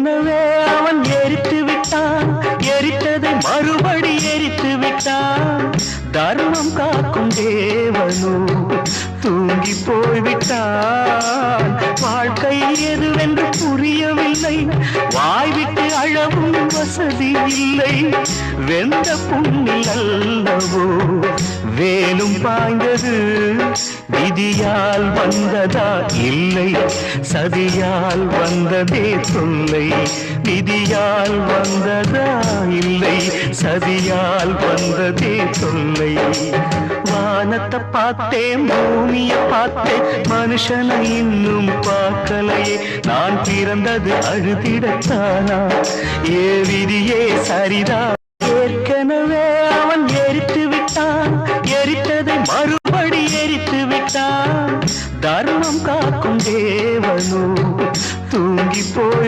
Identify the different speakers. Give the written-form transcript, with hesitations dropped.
Speaker 1: ஏற்கனவே அவன் எரித்து விட்டான், எரித்ததை மறுபடி எரித்து விட்டான். தர்மம் காக்கும் தேவனோ தூங்கி போய்விட்டான். வாழ்க்கை எதுவென்று புரியவில்லை, வாய்விட்டு அழவும் வசதி இல்லை. வெந்த புண்ணில் அல்லவோ வேலும் பாய்ந்தது, விதியால் வந்ததா இல்லை சதியால் வந்ததே தொல்லை. விதியால் வந்ததா இல்லை சதியால் வந்ததே தொல்லை. வானத்தை பார்த்தேன், பூமியை பார்த்தேன், மனுஷனை இன்னும் பார்க்கலையே. நான் பிறந்தது அழுதிடத்தானா, ஏ விதியே சரிதான். ஏற்கனவே அவன் எரித்து விட்டான், எரித்ததை மறுபடி எரித்து விட்டான். தர்மம் காக்கும் தேவனோ தூங்கி போய்